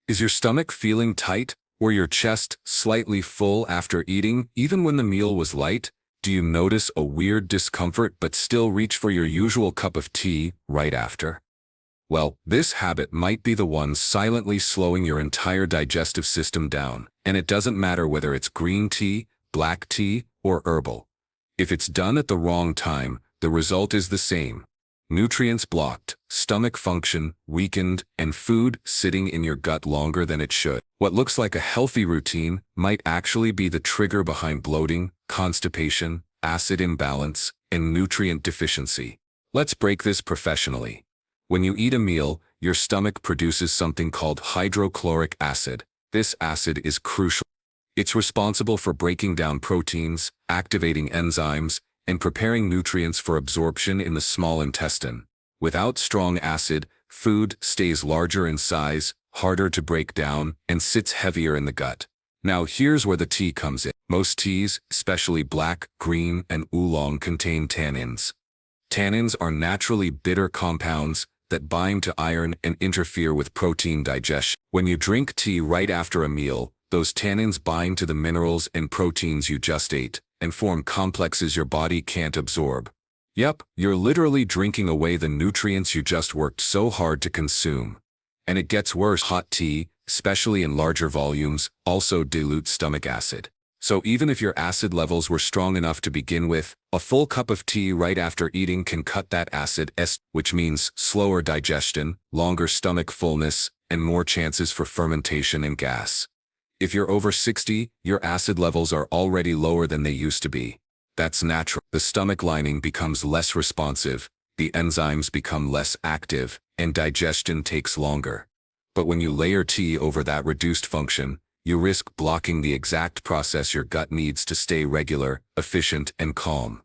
Is your stomach feeling tight, or your chest slightly full after eating, even when the meal was light? Do you notice a weird discomfort but still reach for your usual cup of tea right after? Well, this habit might be the one silently slowing your entire digestive system down, and it doesn't matter whether it's green tea, black tea, or herbal. If it's done at the wrong time, the result is the same. Nutrients blocked, stomach function weakened, and food sitting in your gut longer than it should. What looks like a healthy routine might actually be the trigger behind bloating, constipation, acid imbalance, and nutrient deficiency. Let's break this professionally. When you eat a meal, your stomach produces something called hydrochloric acid. This acid is crucial. It's responsible for breaking down proteins, activating enzymes, and preparing nutrients for absorption in the small intestine. Without strong acid, food stays larger in size, harder to break down, and sits heavier in the gut. Now here's where the tea comes in. Most teas, especially black, green, and oolong, contain tannins. Tannins are naturally bitter compounds that bind to iron and interfere with protein digestion. When you drink tea right after a meal, those tannins bind to the minerals and proteins you just ate, and form complexes your body can't absorb. Yep, you're literally drinking away the nutrients you just worked so hard to consume. And it gets worse. Hot tea, especially in larger volumes, also dilutes stomach acid. So even if your acid levels were strong enough to begin with, a full cup of tea right after eating can cut that acid, which means slower digestion, longer stomach fullness, and more chances for fermentation and gas. If you're over 60, your acid levels are already lower than they used to be. That's natural. The stomach lining becomes less responsive, the enzymes become less active, and digestion takes longer. But when you layer tea over that reduced function, you risk blocking the exact process your gut needs to stay regular, efficient, and calm.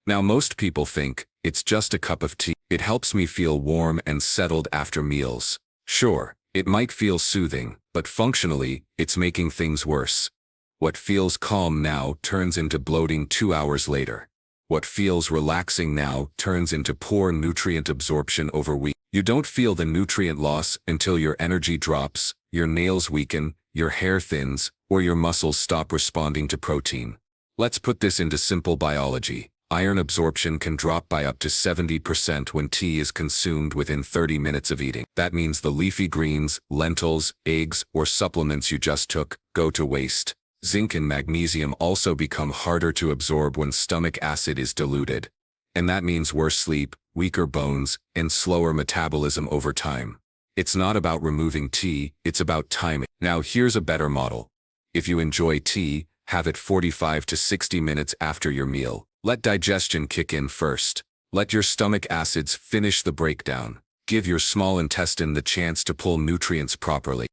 Now most people think, it's just a cup of tea. It helps me feel warm and settled after meals. Sure, it might feel soothing, but functionally, it's making things worse. What feels calm now turns into bloating 2 hours later. What feels relaxing now turns into poor nutrient absorption over weeks. You don't feel the nutrient loss until your energy drops, your nails weaken, your hair thins, or your muscles stop responding to protein. Let's put this into simple biology. Iron absorption can drop by up to 70% when tea is consumed within 30 minutes of eating. That means the leafy greens, lentils, eggs, or supplements you just took go to waste. Zinc and magnesium also become harder to absorb when stomach acid is diluted. And that means worse sleep, weaker bones, and slower metabolism over time. It's not about removing tea, it's about timing. Now here's a better model. If you enjoy tea, have it 45 to 60 minutes after your meal. Let digestion kick in first. Let your stomach acids finish the breakdown. Give your small intestine the chance to pull nutrients properly.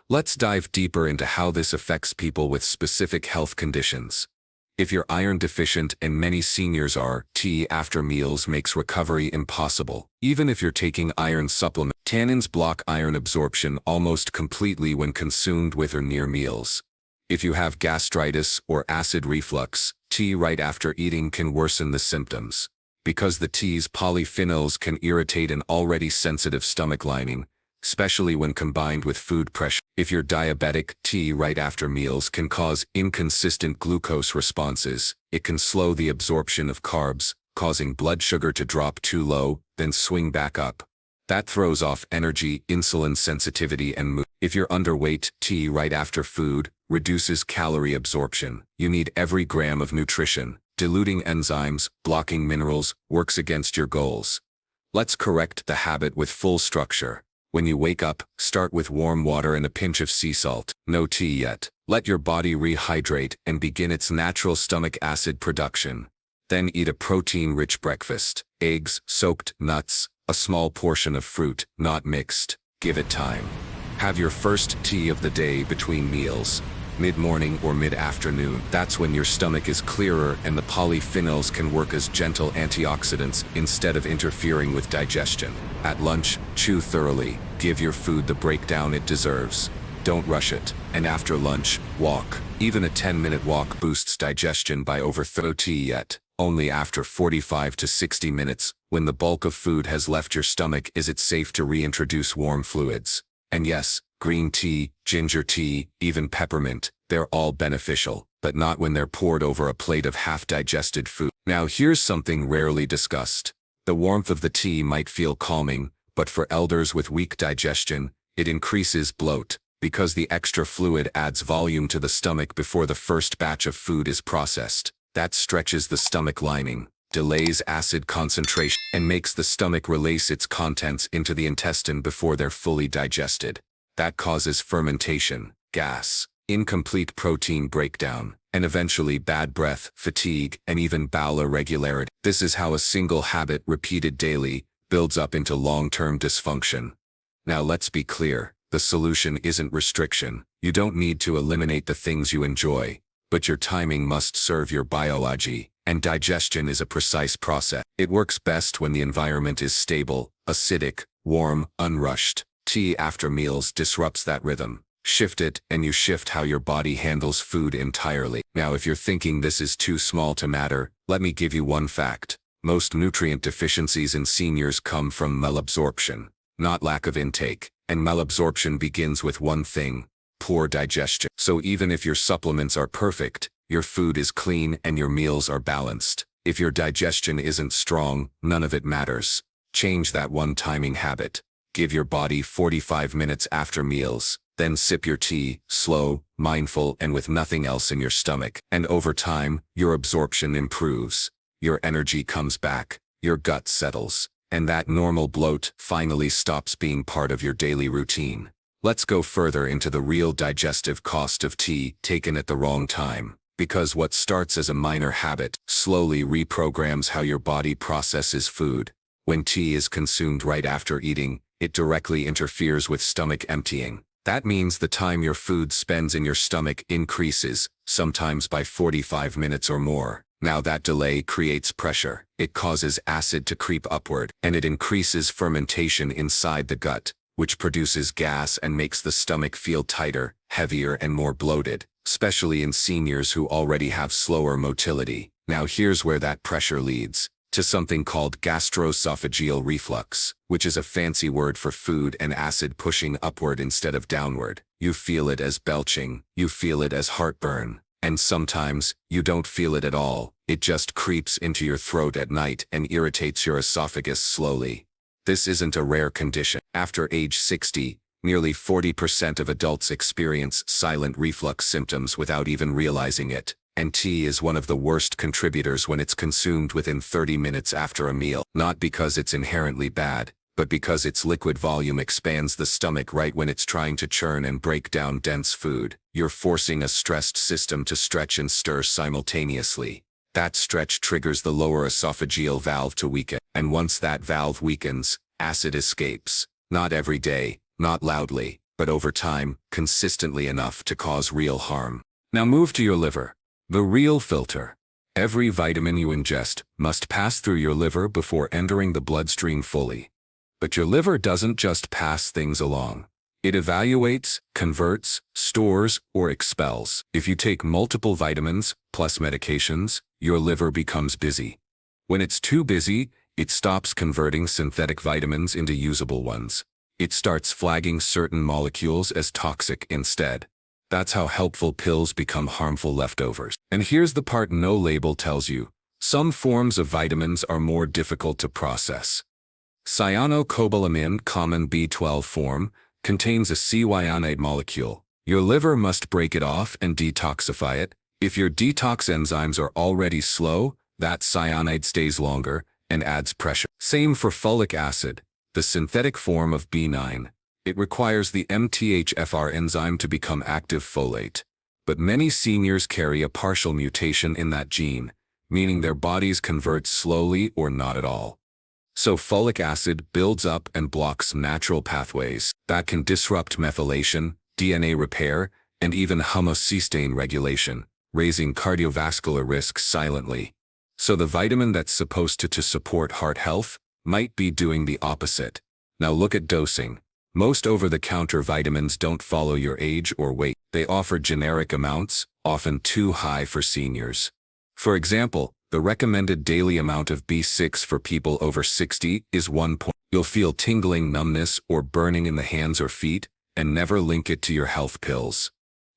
Let's dive deeper into how this affects people with specific health conditions. If you're iron deficient, and many seniors are, tea after meals makes recovery impossible. Even if you're taking iron supplements, tannins block iron absorption almost completely when consumed with or near meals. If you have gastritis or acid reflux, tea right after eating can worsen the symptoms. Because the tea's polyphenols can irritate an already sensitive stomach lining, especially when combined with food pressure. If you're diabetic, tea right after meals can cause inconsistent glucose responses. It can slow the absorption of carbs, causing blood sugar to drop too low, then swing back up. That throws off energy, insulin sensitivity, and mood. If you're underweight, tea right after food reduces calorie absorption. You need every gram of nutrition. Diluting enzymes, blocking minerals, works against your goals. Let's correct the habit with full structure. When you wake up, start with warm water and a pinch of sea salt. No tea yet. Let your body rehydrate and begin its natural stomach acid production. Then eat a protein-rich breakfast. Eggs, soaked nuts, a small portion of fruit, not mixed. Give it time. Have your first tea of the day between meals. Mid-morning or mid-afternoon. That's when your stomach is clearer and the polyphenols can work as gentle antioxidants instead of interfering with digestion. At lunch, chew thoroughly. Give your food the breakdown it deserves. Don't rush it. And after lunch, walk. Even a 10-minute walk boosts digestion by over 30 tea yet. Only after 45 to 60 minutes, when the bulk of food has left your stomach, is it safe to reintroduce warm fluids. And yes, Green tea, ginger tea, even peppermint, they're all beneficial, but not when they're poured over a plate of half-digested food. Now here's something rarely discussed. The warmth of the tea might feel calming, but for elders with weak digestion, it increases bloat, because the extra fluid adds volume to the stomach before the first batch of food is processed. That stretches the stomach lining, delays acid concentration, and makes the stomach release its contents into the intestine before they're fully digested. That causes fermentation, gas, incomplete protein breakdown, and eventually bad breath, fatigue, and even bowel irregularity. This is how a single habit repeated daily builds up into long-term dysfunction. Now let's be clear, the solution isn't restriction. You don't need to eliminate the things you enjoy, but your timing must serve your biology, and digestion is a precise process. It works best when the environment is stable, acidic, warm, unrushed. Tea after meals disrupts that rhythm. Shift it, and you shift how your body handles food entirely. Now, if you're thinking this is too small to matter, let me give you one fact. Most nutrient deficiencies in seniors come from malabsorption, not lack of intake. And malabsorption begins with one thing: poor digestion. So even if your supplements are perfect, your food is clean and your meals are balanced, if your digestion isn't strong, none of it matters. Change that one timing habit. Give your body 45 minutes after meals, then sip your tea, slow, mindful, and with nothing else in your stomach. And over time, your absorption improves. Your energy comes back, your gut settles, and that normal bloat finally stops being part of your daily routine. Let's go further into the real digestive cost of tea taken at the wrong time, because what starts as a minor habit slowly reprograms how your body processes food. When tea is consumed right after eating, it directly interferes with stomach emptying. That means the time your food spends in your stomach increases, sometimes by 45 minutes or more. Now that delay creates pressure. It causes acid to creep upward, and it increases fermentation inside the gut, which produces gas and makes the stomach feel tighter, heavier, and more bloated, especially in seniors who already have slower motility. Now here's where that pressure leads to something called gastroesophageal reflux, which is a fancy word for food and acid pushing upward instead of downward. You feel it as belching, you feel it as heartburn, and sometimes you don't feel it at all. It just creeps into your throat at night and irritates your esophagus slowly. This isn't a rare condition. After age 60, nearly 40% of adults experience silent reflux symptoms without even realizing it. And tea is one of the worst contributors when it's consumed within 30 minutes after a meal. Not because it's inherently bad, but because its liquid volume expands the stomach right when it's trying to churn and break down dense food. You're forcing a stressed system to stretch and stir simultaneously. That stretch triggers the lower esophageal valve to weaken, and once that valve weakens, acid escapes. Not every day, not loudly, but over time, consistently enough to cause real harm. Now move to your liver. The real filter. Every vitamin you ingest must pass through your liver before entering the bloodstream fully. But your liver doesn't just pass things along. It evaluates, converts, stores, or expels. If you take multiple vitamins, plus medications, your liver becomes busy. When it's too busy, it stops converting synthetic vitamins into usable ones. It starts flagging certain molecules as toxic instead. That's how helpful pills become harmful leftovers. And here's the part no label tells you. Some forms of vitamins are more difficult to process. Cyanocobalamin, common B12 form, contains a cyanide molecule. Your liver must break it off and detoxify it. If your detox enzymes are already slow, that cyanide stays longer and adds pressure. Same for folic acid, the synthetic form of B9. It requires the MTHFR enzyme to become active folate. But many seniors carry a partial mutation in that gene, meaning their bodies convert slowly or not at all. So folic acid builds up and blocks natural pathways that can disrupt methylation, DNA repair, and even homocysteine regulation, raising cardiovascular risk silently. So the vitamin that's supposed to support heart health might be doing the opposite. Now look at dosing. Most over-the-counter vitamins don't follow your age or weight. They offer generic amounts, often too high for seniors. For example, the recommended daily amount of B6 for people over 60 is 1 point. You'll feel tingling numbness or burning in the hands or feet, and never link it to your health pills.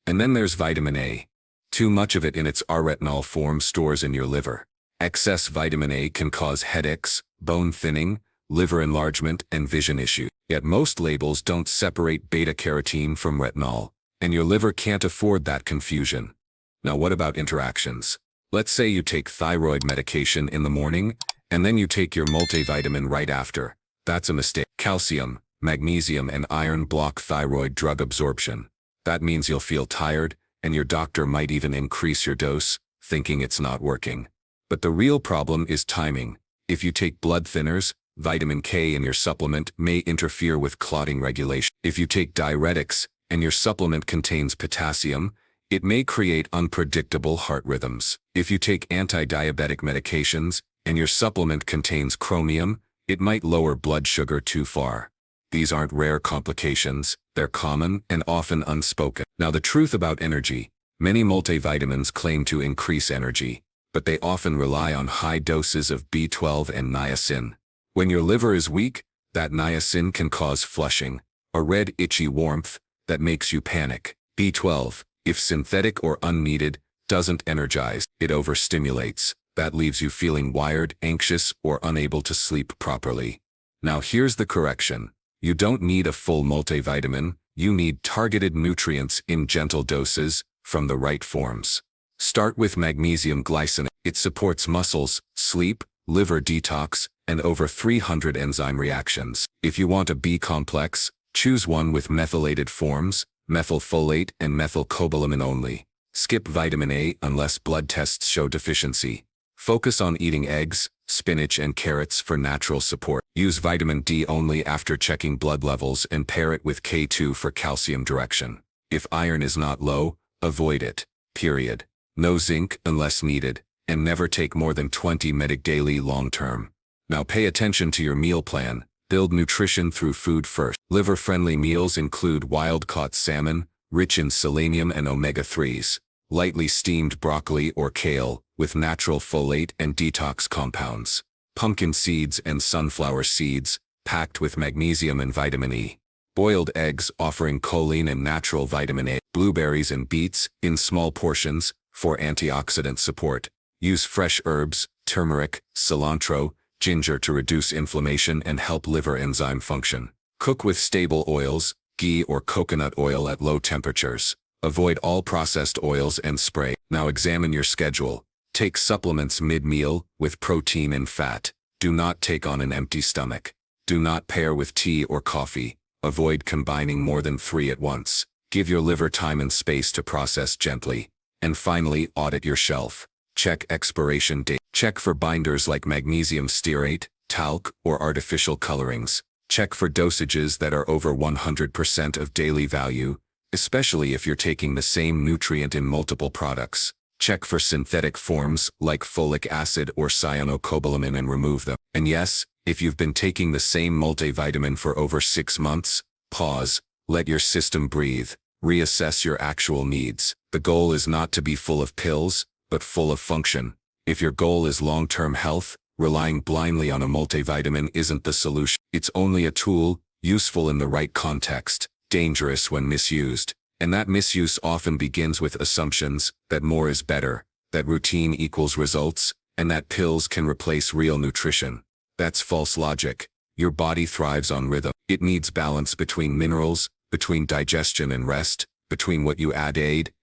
And then there's vitamin A. Too much of it in its R-retinol form stores in your liver. Excess vitamin A can cause headaches, bone thinning, liver enlargement, and vision issues. Yet most labels don't separate beta-carotene from retinol, and your liver can't afford that confusion. Now what about interactions? Let's say you take thyroid medication in the morning, and then you take your multivitamin right after. That's a mistake. Calcium, magnesium, and iron block thyroid drug absorption. That means you'll feel tired, and your doctor might even increase your dose, thinking it's not working. But the real problem is timing. If you take blood thinners, vitamin K in your supplement may interfere with clotting regulation. If you take diuretics, and your supplement contains potassium, it may create unpredictable heart rhythms. If you take anti-diabetic medications, and your supplement contains chromium, it might lower blood sugar too far. These aren't rare complications, they're common and often unspoken. Now the truth about energy, many multivitamins claim to increase energy, but they often rely on high doses of B12 and niacin. When your liver is weak, that niacin can cause flushing, a red itchy warmth that makes you panic. B12, if synthetic or unneeded, doesn't energize, it overstimulates. That leaves you feeling wired, anxious, or unable to sleep properly. Now here's the correction. You don't need a full multivitamin, you need targeted nutrients in gentle doses, from the right forms. Start with magnesium glycinate. It supports muscles, sleep, liver detox, and over 300 enzyme reactions. If you want a B complex, choose one with methylated forms, methylfolate and methylcobalamin only. Skip vitamin A unless blood tests show deficiency. Focus on eating eggs, spinach and carrots for natural support. Use vitamin D only after checking blood levels and pair it with K2 for calcium direction. If iron is not low, avoid it. Period. No zinc unless needed, and never take more than 20 mg daily long-term. Now pay attention to your meal plan. Build nutrition through food first. Liver-friendly meals include wild-caught salmon, rich in selenium and omega-3s, lightly steamed broccoli or kale, with natural folate and detox compounds, pumpkin seeds and sunflower seeds, packed with magnesium and vitamin E, boiled eggs offering choline and natural vitamin A, blueberries and beets, in small portions, for antioxidant support. Use fresh herbs, turmeric, cilantro, ginger to reduce inflammation and help liver enzyme function. Cook with stable oils, ghee or coconut oil at low temperatures. Avoid all processed oils and spray. Now examine your schedule. Take supplements mid-meal, with protein and fat. Do not take on an empty stomach. Do not pair with tea or coffee. Avoid combining more than 3 at once. Give your liver time and space to process gently. And finally, audit your shelf. Check expiration date. Check for binders like magnesium stearate, talc, or artificial colorings. Check for dosages that are over 100% of daily value, especially if you're taking the same nutrient in multiple products. Check for synthetic forms like folic acid or cyanocobalamin and remove them. And yes, if you've been taking the same multivitamin for over 6 months, pause, let your system breathe, reassess your actual needs. The goal is not to be full of pills, but full of function. If your goal is long-term health, relying blindly on a multivitamin isn't the solution. It's only a tool, useful in the right context, dangerous when misused. And that misuse often begins with assumptions that more is better, that routine equals results, and that pills can replace real nutrition. That's false logic. Your body thrives on rhythm. It needs balance between minerals, between digestion and rest, between what you add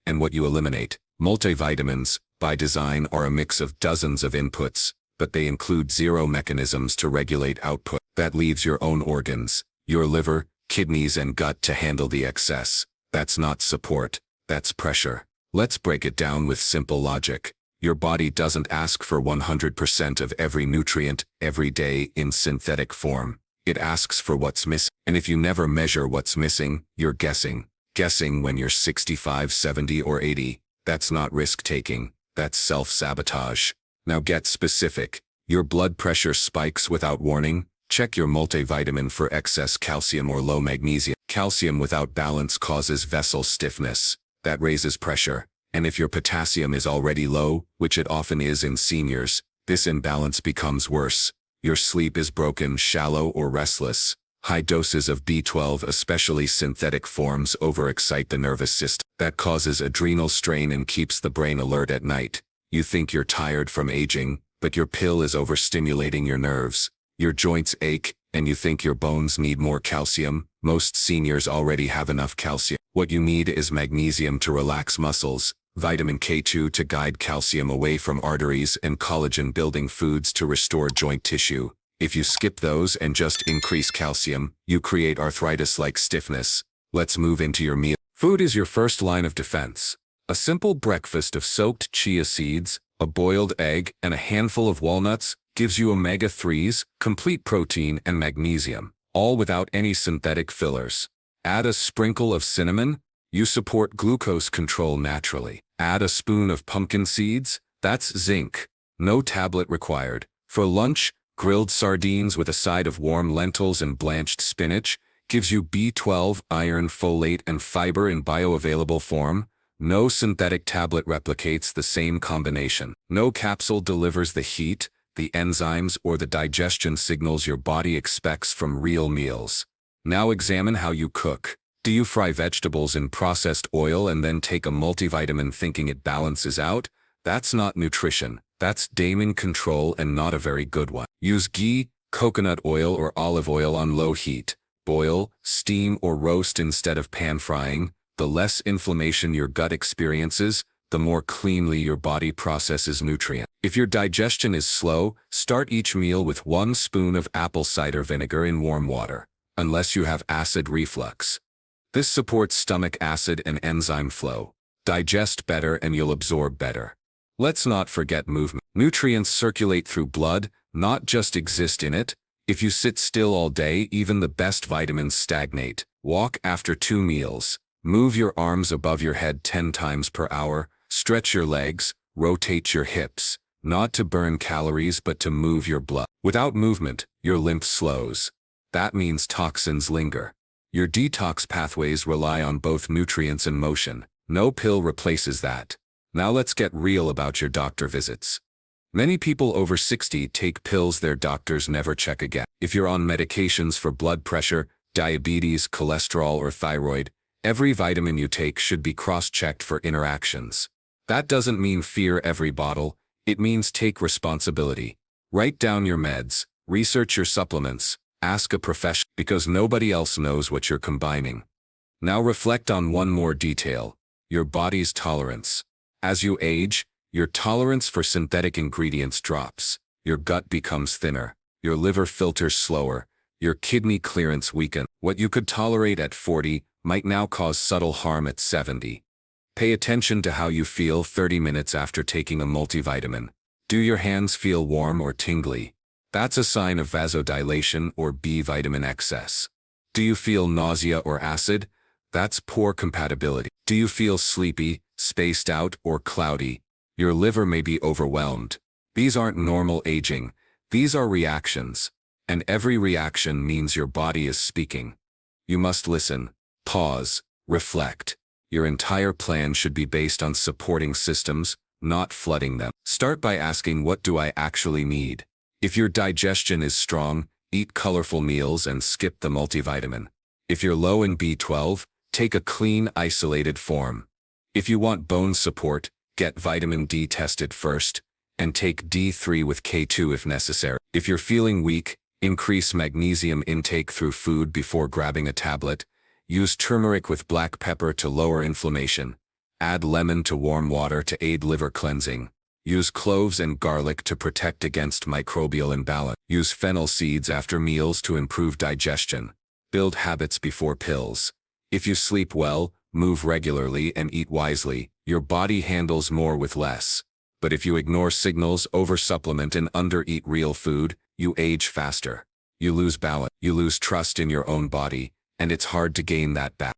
and what you eliminate. Multivitamins, by design, are a mix of dozens of inputs, but they include 0 mechanisms to regulate output. That leaves your own organs, your liver, kidneys and gut to handle the excess. That's not support, that's pressure. Let's break it down with simple logic. Your body doesn't ask for 100% of every nutrient every day in synthetic form. It asks for what's missing. And if you never measure what's missing, you're guessing. Guessing when you're 65, 70 or 80. That's not risk-taking, that's self-sabotage. Now get specific. Your blood pressure spikes without warning? Check your multivitamin for excess calcium or low magnesium. Calcium without balance causes vessel stiffness. That raises pressure. And if your potassium is already low, which it often is in seniors, this imbalance becomes worse. Your sleep is broken, shallow or restless. High doses of B12, especially synthetic forms, overexcite the nervous system. That causes adrenal strain and keeps the brain alert at night. You think you're tired from aging, but your pill is overstimulating your nerves. Your joints ache, and you think your bones need more calcium. Most seniors already have enough calcium. What you need is magnesium to relax muscles, vitamin K2 to guide calcium away from arteries, and collagen-building foods to restore joint tissue. If you skip those and just increase calcium, you create arthritis-like stiffness. Let's move into your meal. Food is your first line of defense. A simple breakfast of soaked chia seeds, a boiled egg, and a handful of walnuts gives you omega-3s, complete protein, and magnesium, all without any synthetic fillers. Add a sprinkle of cinnamon, you support glucose control naturally. Add a spoon of pumpkin seeds, that's zinc. No tablet required. For lunch, grilled sardines with a side of warm lentils and blanched spinach gives you B12, iron, folate, and fiber in bioavailable form. No synthetic tablet replicates the same combination. No capsule delivers the heat, the enzymes, or the digestion signals your body expects from real meals. Now examine how you cook. Do you fry vegetables in processed oil and then take a multivitamin thinking it balances out? That's not nutrition. That's damage control and not a very good one. Use ghee, coconut oil, or olive oil on low heat. Boil, steam, or roast instead of pan frying. The less inflammation your gut experiences, the more cleanly your body processes nutrients. If your digestion is slow, start each meal with 1 spoon of apple cider vinegar in warm water, unless you have acid reflux. This supports stomach acid and enzyme flow. Digest better and you'll absorb better. Let's not forget movement. Nutrients circulate through blood, not just exist in it. If you sit still all day, even the best vitamins stagnate. Walk after 2 meals. Move your arms above your head 10 times per hour. Stretch your legs, rotate your hips. Not to burn calories but to move your blood. Without movement, your lymph slows. That means toxins linger. Your detox pathways rely on both nutrients and motion. No pill replaces that. Now let's get real about your doctor visits. Many people over 60 take pills their doctors never check again. If you're on medications for blood pressure, diabetes, cholesterol, or thyroid, every vitamin you take should be cross-checked for interactions. That doesn't mean fear every bottle, it means take responsibility. Write down your meds, research your supplements, ask a professional, because nobody else knows what you're combining. Now reflect on one more detail: your body's tolerance. As you age, your tolerance for synthetic ingredients drops. Your gut becomes thinner, your liver filters slower, your kidney clearance weakens. What you could tolerate at 40 might now cause subtle harm at 70. Pay attention to how you feel 30 minutes after taking a multivitamin. Do your hands feel warm or tingly? That's a sign of vasodilation or B vitamin excess. Do you feel nausea or acid? That's poor compatibility. Do you feel sleepy, spaced out, or cloudy? Your liver may be overwhelmed. These aren't normal aging. These are reactions. And every reaction means your body is speaking. You must listen, pause, reflect. Your entire plan should be based on supporting systems, not flooding them. Start by asking, what do I actually need? If your digestion is strong, eat colorful meals and skip the multivitamin. If you're low in B12, take a clean, isolated form. If you want bone support, get vitamin D tested first, and take D3 with K2 if necessary. If you're feeling weak, increase magnesium intake through food before grabbing a tablet. Use turmeric with black pepper to lower inflammation. Add lemon to warm water to aid liver cleansing. Use cloves and garlic to protect against microbial imbalance. Use fennel seeds after meals to improve digestion. Build habits before pills. If you sleep well, move regularly, and eat wisely, your body handles more with less. But if you ignore signals, oversupplement, and undereat real food, you age faster. You lose balance. You lose trust in your own body, and it's hard to gain that back.